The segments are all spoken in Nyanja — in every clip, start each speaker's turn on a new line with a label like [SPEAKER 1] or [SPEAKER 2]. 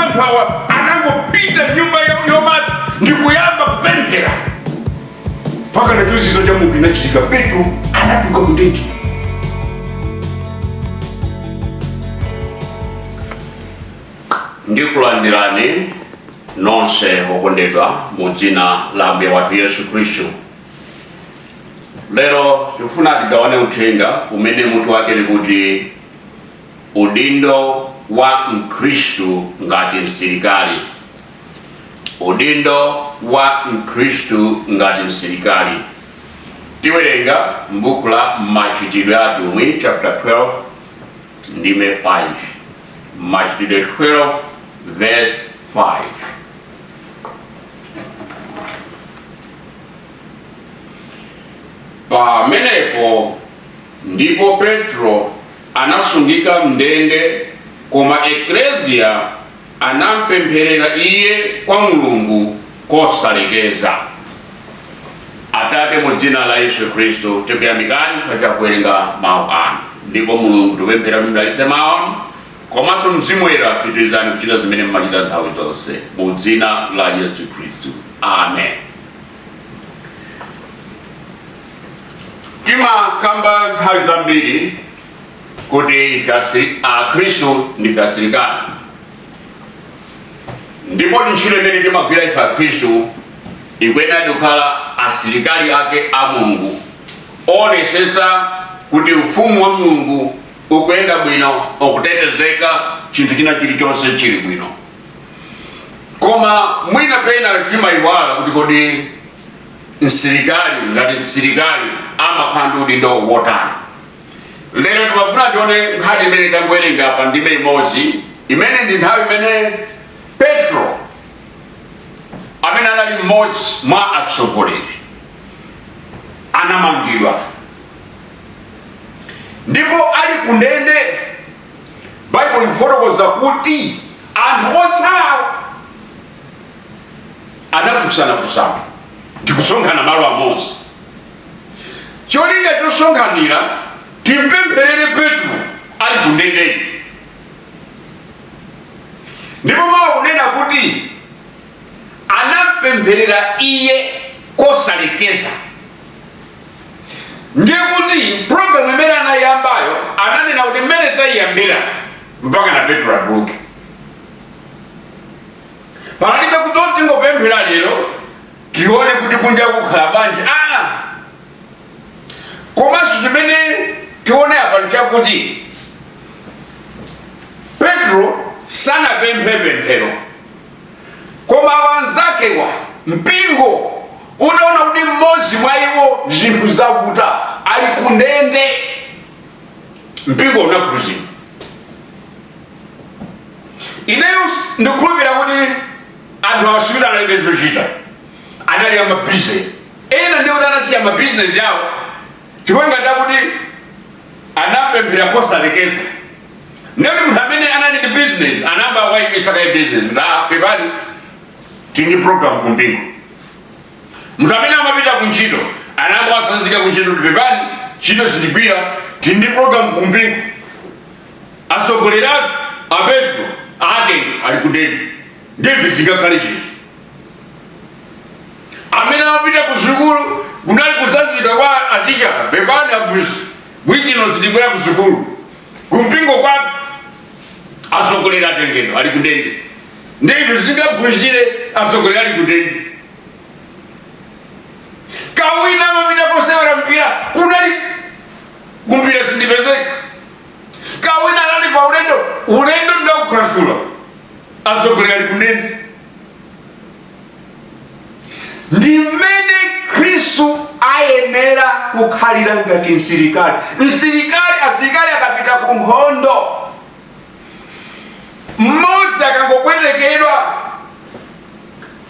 [SPEAKER 1] watu hawa anangopita nyumba yomati ndikuyamba kupemphera paka na chuzizo cha Mungu inachitika. Petro anatuka kundende.
[SPEAKER 2] Ndikulandirani nonse okondedwa mu dzina la Ambuye wathu Yesu Kristu. Lero tifuna tigawane uthenga umene mutu wake likuti udindo wa Mkhirisitu ngati msilikali. Udindo wa Mkhirisitu ngati msilikali. Tiwerenga m'buku la Machitidwe a Atumwi chapter 12 ndime 5. Machitidwe 12 verse 5. Pamenepo ndipo Petro anasungika mndende, koma eklezia anampempherera iye kwa Mulungu kosalekeza. Atate mu dzina la Yesu Kristu tikuyamikani pa kuwerenga mawu anu. Ndipo Mulungu tikupemphera mdalitse mawu anu, komanso Mzimu Woyera pitirizani kuchita zimene mmachita nthawi zonse mu dzina la Yesu Kristu. Amen. Timakamba nthawi zambiri kuti Khristu ndi asilikali. Ndipo ntchito imene timagwira ife Khristu ikuyenera kukhala asilikali ake a Mulungu, onesesa kuti ufumu wa Mulungu ukuyenda bwino, ukutetezeka, chinthu china chilichonse chili bwino. Koma mwina pena timayiwala kuti kodi msilikali ngati msilikali amakhala ndi udindo wotani. Lero timafuna tione nkhani imene tangowerenga pa ndime imodzi imene ndi nthawi imene Petro amene anali mmodzi mwa atsogoleri anamangidwa. Ndipo ali kundende, Bible ikufotokoza kuti anthu otsala anakusana tikusonkhana malo amodzi. Cholinga chosonkhanira timpempherere Petro ali kundende. Ndipo mawu kunena kuti anampempherera iye kosalekeza. Ndiye kuti programu imene anayambayo ananena kuti mmene tayiyambira mpaka na Petro atuluke. Panalibe kuti tingopemphera lero tione kuti kunja kukhala bwanji. Komanso chimene tione apa nchakuti Petro sanapemphe pemphero, koma wanzakewa mpingo unaona kuti mmodzi mwa iwo zinthu zavuta ali kundende. Mpingo unakhulupirira. Ineyo ndikukhulupirira kuti anthu awasivira analibe zochita, anali amabizinesi. Ena ndiwo anasiya mabizinesi yawo chifukwa kuti anapemphera kosalekeza. Ndiyo munthu amene anali ndi bizinesi anamba wayimisa kaye bizinesi pepani tini program kumpingo. Munthu amene amapita kuntchito anamba wasanzika kuntchito pepani ntchito ziligwira tini program kumpingo. Atsogoleri a Petro atenga ali kundende ndiye zingakhale chiti. Amene amapita ku sukulu kunali kusanzika kwa aticha pepani abusi bwino ziligwira ku sukulu. Kumpingo kwatu atsogoleri atengedwa ali kundende ndiye zingaphunzire atsogoleri ali kundende. Kawina amapita kusewera mpira kunali kumpira sindipezeka. Kawina anali pa ulendo ndakukhansula atsogoleri ali kundende. Ndi mmene Khristu ayenera kukhalira ngati msilikali. Asilikali akapita ku nkhondo, mmodzi akangopwetekedwa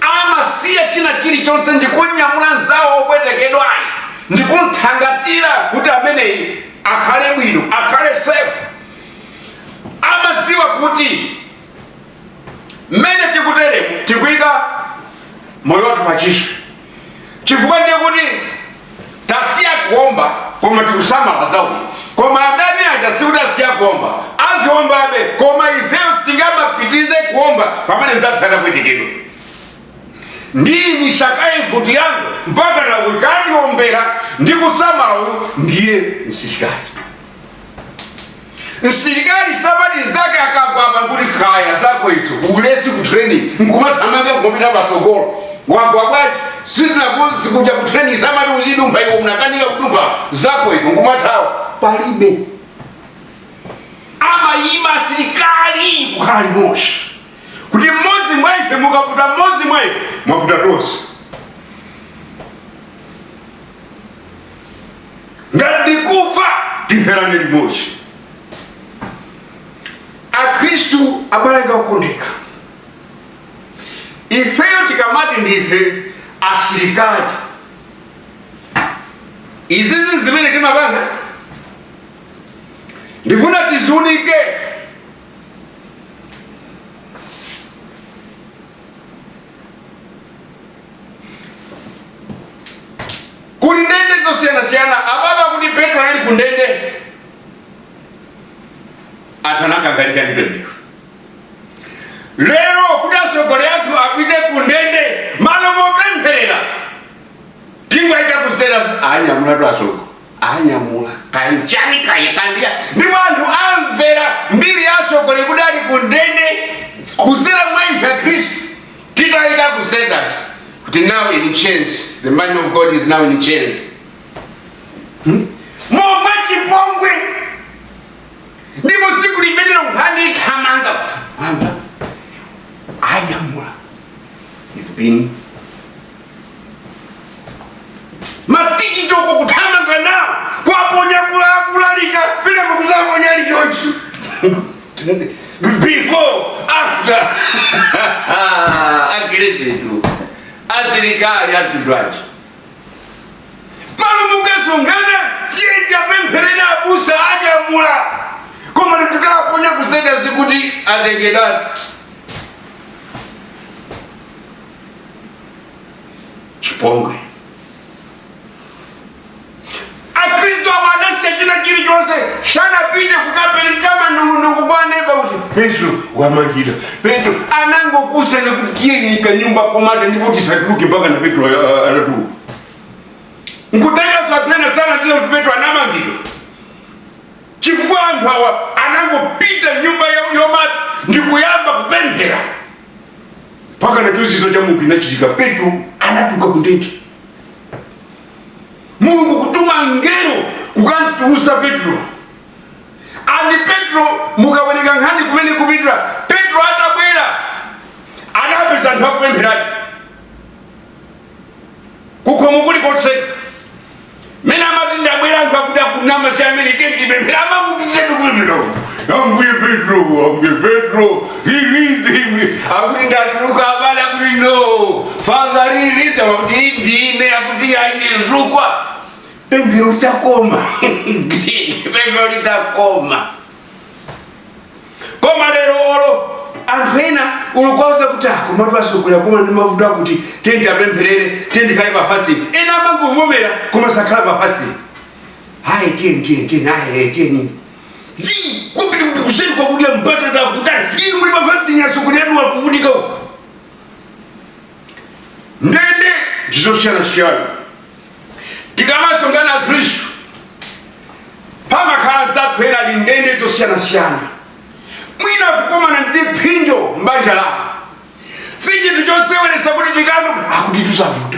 [SPEAKER 2] amasiya china chilichonse ndikunyamula nzawo opwetekedwayi ndikunthangatira kuti ameneyi akhale bwino, akhale safe. Amadziwa kuti mmene tikuteremu tikuyika moyo wathu pachiswe. Chifukwa ndiye kuti tasiya kuomba koma tikusamala zawo. Koma adani aja sikuti asiya kuomba, aziombabe koma ifeyo tingamapitirize kuomba bomba pamene zathana kwetekedwa ndini shakaye futi yangu mpaka na wikandi ombera ndikusama ndiye msilikali. Msilikali sabadi zake akagwaba kuli kaya zako ito ulesi ku training ngumathamanga ngomita batogolo wagwagwa sina kuja ku training sabadi uzidumba iwo unakanika kudumba zako ito ngumathawa palibe ama ima silikali kukali moshi kuti mmodzi mwaife mukaputa mmodzi mwaife mwaputa tonse. Ngati kufa timperane limodzi. Akristu abalenga kukondeka. Ifeyo tikamati ndife asilikali. Izizi zimene timapanga ndifuna tizunike. Kuli ndende zosiyana-siyana ababa kuti Petro ali ku ndende atanakagalika ndi pemphero. Lero kuti asogole anthu apite ku ndende malo mopempherera tingwaita kusera anyamula twasogo anyamula kanjani kayikandiya ndipo anthu amvera mbiri asogole kuti ali ku ndende kudzera mwa ife Khristu titayika kusera. But now in chains, the man of God is now in chains. More much pongwe. Ndimo siku libedero handi kamanga. Ayamura. He's been matiki toko kutamanga now. Kwaponya kulalika bila kukuzama nyali yochu. Before, after. Mkhirisitu. Msilikali atudwaje malo mugasongana tienda pempherera abusa anyamula koma tikaponya kusenda zikuti atengedwa chipongwe. Akristo wanase kila kili chose shana pite kukapeli kama nukubwaneba kuti Petro wamagida Petro anango kusa na kutikieni kanyumba komada ndipo tisatuluke mpaka na Petro anatuluka nkutanga twapena sana kila kuti Petro anamagida chifukwa anthu awa anango pita nyumba yomati ndikuyamba kupemphera mpaka na chizizo cha Mulungu chinachitika Petro anatuka kundende. Mulungu kutuma ngero kukantulusa Petro. Ani Petro mukawenika nkhani kumene kupitira Petro atabwera anapeza anthu akupempherani kukhomo kuli kotseka mene amati ndabwera anthu akuti akunama si amene tentipemphera amakupitisetu kupemphera ambuye Petro release him akuti ndatuluka abale akuti no Father release akuti ndine akuti ndinzukwa pemphero litakoma pemphero litakoma koma lero olo anthu ena ulukwaza kuti akomatu asogolera koma ndi mavuto akuti tendi apempherere tendi khale pa fasting ena amanguvomera koma sakhala pa fasting. Hayi tieni zi kupiti kuseri kwa kudya mpata kutani ili muli pa fasting yasogoleranu wakuvutika ndende ndizosiyana-siyana. Tikamasongana Khristu pamakhala zathu ena ali ndende zosiyana-siyana mwina kukomana ndi ziphinjo mbanja lako si chinthu choseweretsa kuti tikano akuti tusavuta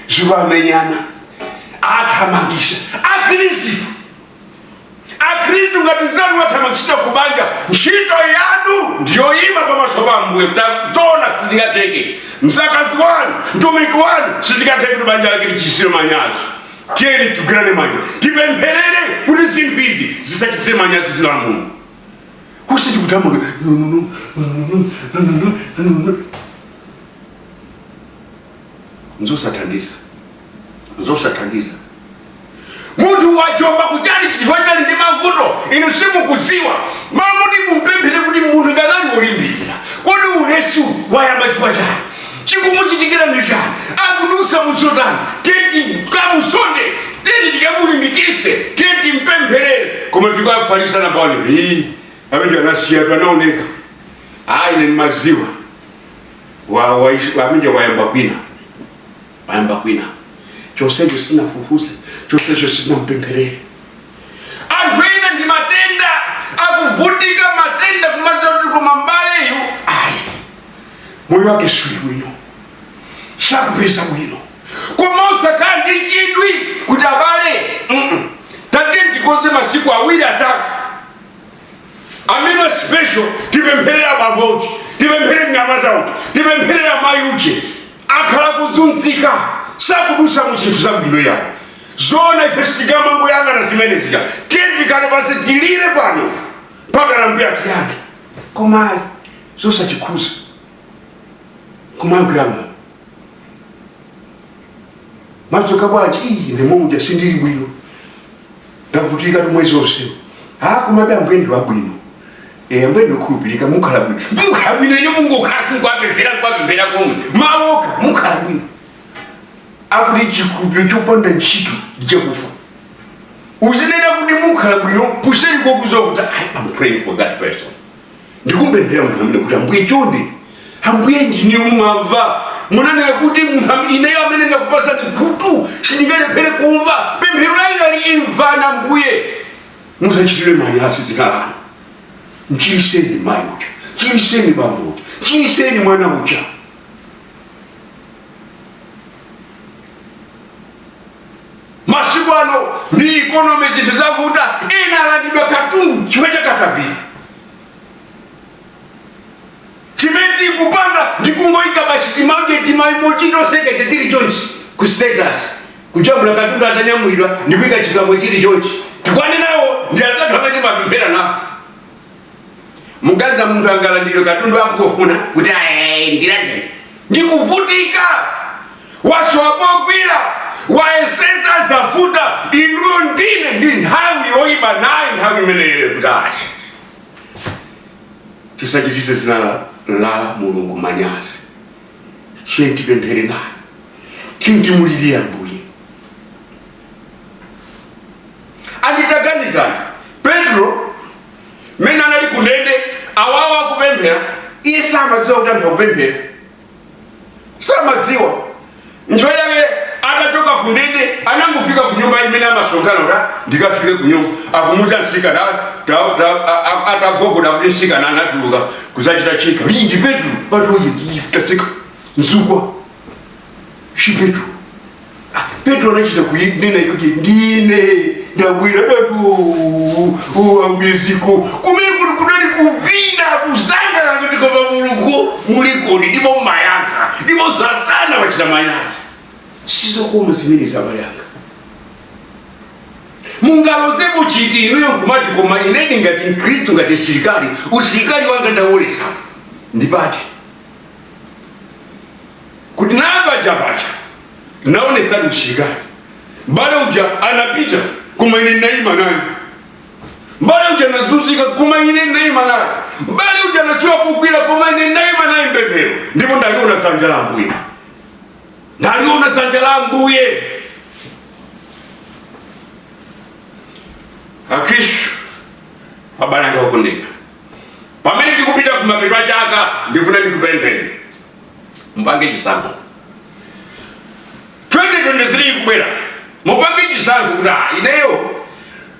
[SPEAKER 2] zikuamenyana athamangisa Akhristu ngati zanu athamangisa kubanja ntchito yanu ndiyoyima pamaso pa Ambuye kutazona sizingateke msakazi wanu mtumiki wanu sizingateke kuti banja lake lichisire manyazi. Tieni tugirane manja tipempherere kuti zimbizi zisachitise manyazi zina la Mulungu. Usati kutamanga nzosathandiza munthu wajomba kuchali chifanyali ndi mavuto inu simukudziwa mamuti mumpemphere kuti munthu kanali olimbikira kodi ulesu wayamba chifukwa chani chikumuchitikira ndi chani akudusa musotani tenti kamusonde tenti tikamulimbikise tenti mpempherere koma tikafalisana pawani abeja nasiyatu anaoneka ine maziwa wamenye wayamba kwina chosecho sina fufusa chosecho sina mpemperere anthu ena ndi matenda akuvutika matenda kumazatiko mambaleyu ayi moyo wake suli bwino sakupeza bwino koma utsakhala ndi chidwi kuti abale tate ndikonze masiku awiri atatu amene special tipempherera bambochi tipempherera nyamata uchi tipempherera mayi uchi akhala kuzunzika sakudusa mu chinthu zabwino yayo zona ife sitigamango yang'ana zimene zika tiyendikane pasi tilire pano mpaka nambuya tiyake komayi zosachikhuza komayi kuyang'ana madzoka bwanji ine muja sindili bwino ndavutika tumwezi onsewo komabe ambwendi wabwino ambwendi okhulupirika mukhala bwino ine mungokhala komwe mawoka mukhala bwino akuti chikhulupiriro chopanda ntchito ndichakufa uzinena kuti mukhala bwino kuseri kokuziwa kuti I'm praying for that person ndikumpemphera munthu amene kuti ambuye chonde ambuye ndine mumamva munanena kuti munthu ineyo amene ndakupasa ndikhutu sindingalephere kumva pemphero langa liimvana mbuye musachitire manyazi zina lanu mchiriseni mayi ucha chiriseni bambo ucha chiriseni mwana ucha masiku ano ndi ikonomi zinthu zavuta ena alandidwa katundu chifukwa cha katapira chimenti ikupanga ndikungoika basi timaimochitoseka chetili chonchi ku status kujambula katundu atanyamulidwa ndikuika chikamwe chili chonchi tikwane nawo ndi atatu amene mapemphera nawo muganza munthu angalandidwe katundu akufuna kuti ndilande ndikuvutika wasowapogwira waeseza zavuta inuyo ndine ndi nthawi yoyipa nayo nthawi imeneyo kuti tisachitise zina la mulungu manyazi tipemphere naye timulirire ambuye anditaganizani Petro mene anali kundende awawa kupemphera iye samadziwa kuti anthu akupemphera samadziwa ntchito yake atachoka kundende anangofika kunyumba imene amasonkhana ndikafike kunyumba akumuza msikana atagogoda kuti msikana anatuluka kusachita chika ndi Petro patoyitatsika mzukwa shi Petro anachita kunena kuti ndine ndabwira ambiziko kumene kuti kunali kupina kusangana kuti koma mulungu mulikodi ndipo mayankha ndipo Satana wachita manyazi sizokoma zimene zabalanga mungalozepo chiti inuyo nkumati koma inedi ngati Mkhristu ngati Msilikali usilikali wanga ndawolesa ndipati kuti nabajabaja naonesa usilikali mbale uja anapita kuma ine naima nani mbale uja nazunzika kuma ine naima nani mbale uja nachiwa kukwila kuma ine naima nani mbebero ndipo ndaliona dzanja la Ambuye ndaliona dzanja la Ambuye Akristu abalanga okundika pamene tikupita kumapeto chaka ndifuna ndikupempheni mpange chisankho 2023 kubwera mupange chisankho kuti ineyo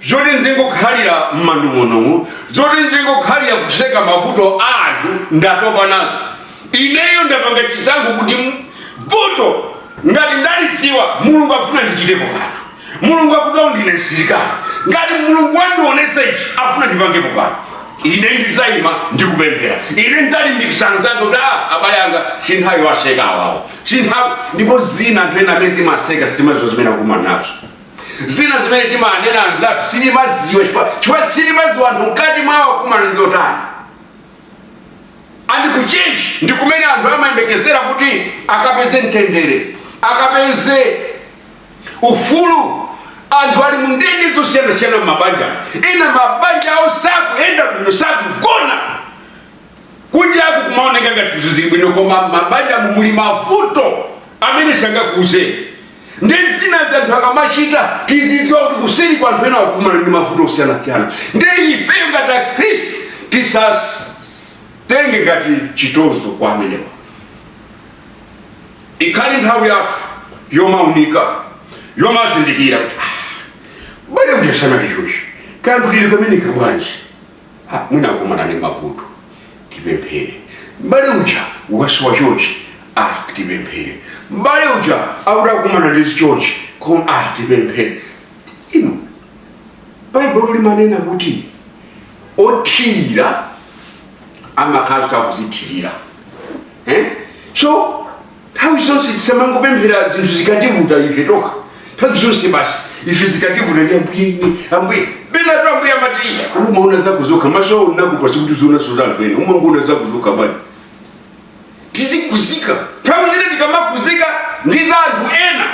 [SPEAKER 2] zoti nzingokhalira m'manong'onong'o zoti nzingokhalira kuseka mavuto a anthu ndatopa nazo ineyo ndapanga chisankho kuti vuto ngati ndalidziwa mulungu afuna ndichitepo kanthu mulungu akuti ndine Msilikali ngati mulungu wandionesa ichi afuna ndipangepo kanthu ine ndizayima ndikupemphera ine ndzalimbikisana zangu kuti abale anga sinthawi waseka awawo sinthawi ndipo zina anthu ena amene timaseka sitimadziwa zimene akumana nazo zina zimene timanena anzathu sitimadziwa chifukwa sitimadziwa anthu mkati mwawo akumana nzotani andikuchechi ndikumene anthu amayembekezera kuti akapeze mtendere akapeze ufulu anthu ali mu ndende zosiyana-siyana mumabanja ena mabanja awo sakuyenda bwino sakugona kunjaku kumaoneka ngati zili bwino koma mabanja muli mavuto amene sangakuze ndi zina za anthu akamachita tizidziwa kuti kuseri kwa anthu ena akumana ndi mavuto osiyana-siyana ndi ifeyo ngati Akhristu tisatenge ngati chitozo kwa amenewa ikhali nthawi yathu yomaunika yomazindikira kuti bale uja ndichochi kantu lili kamene kabwanji mwinakumana ndi mavuto tipemphere. Bale uja wasuwa chochi tipemphere. Bale uja audakumana ndi chochi tipemphere. Ino Bible limanena kuti othira amakhala kakuzithirira. So nthawi zonse tisamangopemphera zinthu zikativuta ife toka. Nthawi zonse basi ife zikativuta ndi ambuye benatu ambuye amati umaona zakuzuka maso unakupasi kuti zona sozanthu ena umangoona zakuzuka bali tizikuzika. Nthawi zine tikamakuzika ndi za anthu ena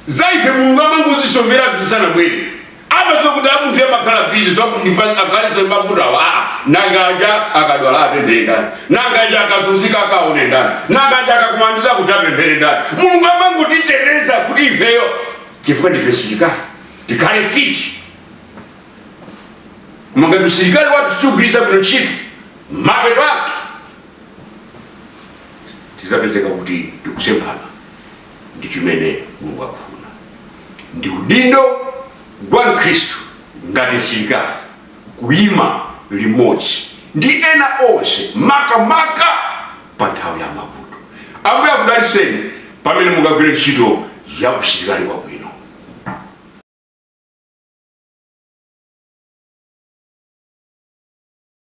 [SPEAKER 2] zaife Mulungu amangozisomvera tisanabwere. Amazokuti amunthu yamakhala bizi zwakuti akalizo mavuto awo nangaja akadwala apemphere ndani, nangaja akazunzika akaone ndani, nangaja akakumandiza kuti apemphere ndani. Mulungu amangotitereza kuti ifeyo chifukwa ndife msilikali tikhale fiti. Ngati msilikali wathu tichigwiritsa bwino ntchito mapeto ake tizapezeka kuti ndikusemphana ndi chimene Mulungu akufuna. Ndi udindo wa Mkhristu ngati msilikali kuyima limodzi ndi ena onse makamaka pa nthawi ya mavuto. Ambuye akudalitseni pamene mukagwira ntchito ya usilikali wabwino.